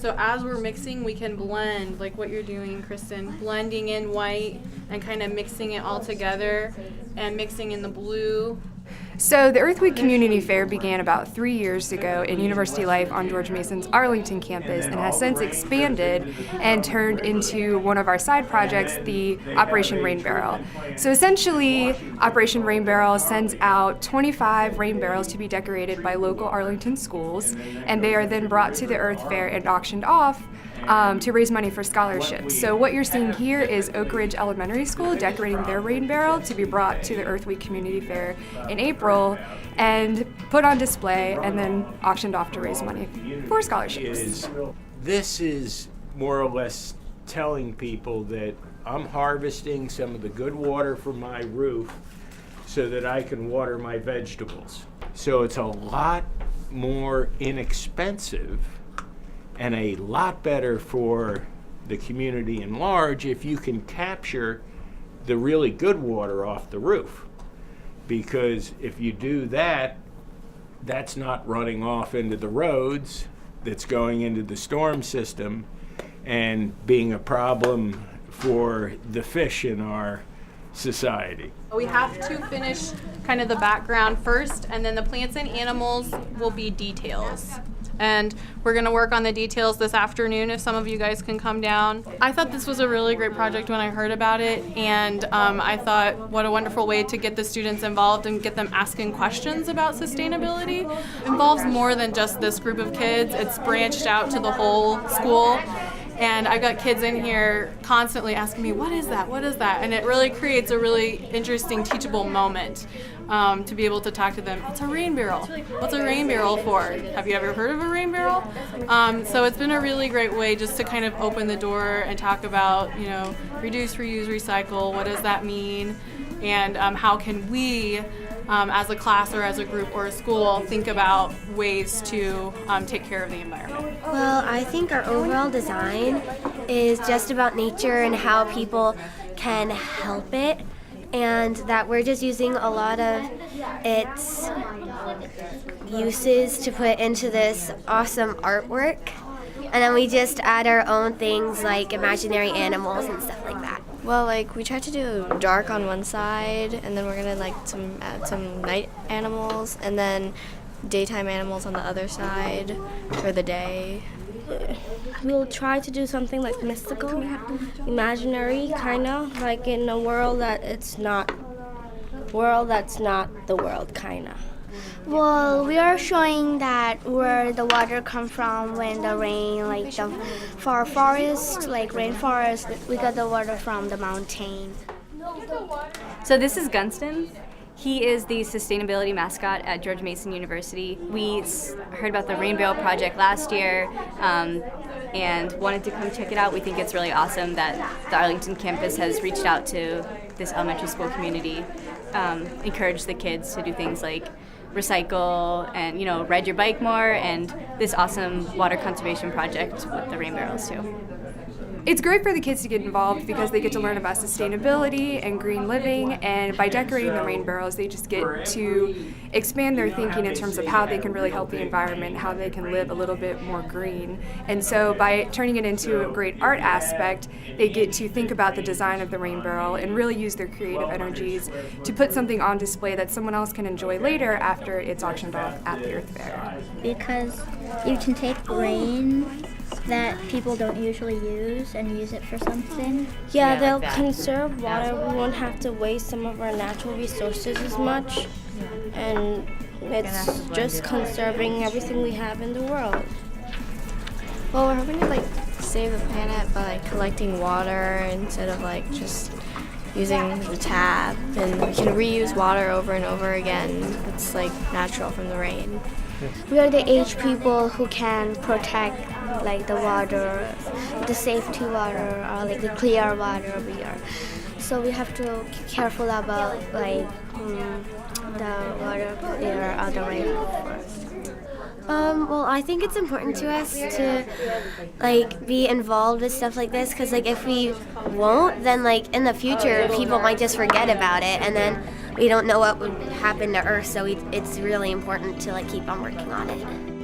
So as we're mixing, we can blend, like what you're doing, Kristen, blending in white and kind of mixing it all together and mixing in the blue. So the Earth Week Community Fair began about 3 years ago in University Life on George Mason's Arlington campus and has since expanded and turned into one of our side projects, the Operation Rain Barrel. So essentially, Operation Rain Barrel sends out 25 rain barrels to be decorated by local Arlington schools, and they are then brought to the Earth Fair and auctioned off to raise money for scholarships. So what you're seeing here is Oakridge Elementary School decorating their rain barrel to be brought to the Earth Week Community Fair in April and put on display and then auctioned off to raise money for scholarships. This is more or less telling people that I'm harvesting some of the good water from my roof so that I can water my vegetables. So it's a lot more inexpensive and a lot better for the community in large if you can capture the really good water off the roof. Because if you do that, that's not running off into the roads, that's going into the storm system and being a problem for the fish in our society. We have to finish kind of the background first, and then the plants and animals will be details. And we're going to work on the details this afternoon if some of you guys can come down. I thought this was a really great project when I heard about it, and I thought what a wonderful way to get the students involved and get them asking questions about sustainability. It involves more than just this group of kids. It's branched out to the whole school. And I've got kids in here constantly asking me, what is that? What is that? And it really creates a really interesting, teachable moment to be able to talk to them. It's a rain barrel. What's a rain barrel for? Have you ever heard of a rain barrel? So it's been a really great way just to kind of open the door and talk about, reduce, reuse, recycle. What does that mean? And how can we, as a class or as a group or a school, think about ways to take care of the environment? Well, I think our overall design is just about nature and how people can help it, and that we're just using a lot of its uses to put into this awesome artwork. And then we just add our own things like imaginary animals and stuff like that. Well, we tried to do dark on one side, and then we're gonna add some night animals, and then daytime animals on the other side for the day. We'll try to do something mystical, imaginary, kind of like in a world that's not the world, kind of. Well, we are showing that where the water comes from when the rain, for forest, rainforest, we got the water from the mountain. So this is Gunston. He is the sustainability mascot at George Mason University. We heard about the Rain Barrel project last year and wanted to come check it out. We think it's really awesome that the Arlington campus has reached out to this elementary school community, encourage the kids to do things like recycle and, ride your bike more, and this awesome water conservation project with the rain barrels too. It's great for the kids to get involved because they get to learn about sustainability and green living, and by decorating the rain barrels, they just get to expand their thinking in terms of how they can really help the environment, how they can live a little bit more green. And so by turning it into a great art aspect, they get to think about the design of the rain barrel and really use their creative energies to put something on display that someone else can enjoy later after it's auctioned off at the Earth Fair. Because you can take rain that people don't usually use and use it for something. Yeah, they'll conserve water. We won't have to waste some of our natural resources as much. And it's just conserving everything we have in the world. Well, we're hoping to save the planet by collecting water instead of just using the tap, and we can reuse water over and over again. It's natural from the rain. We are the age people who can protect the water, the safety water, or the clear water we are. So we have to be careful about the water clear out the rainforest. Well, I think it's important to us to be involved with stuff like this, because if we won't, then in the future people might just forget about it, and then we don't know what would happen to Earth. So it's really important to keep on working on it.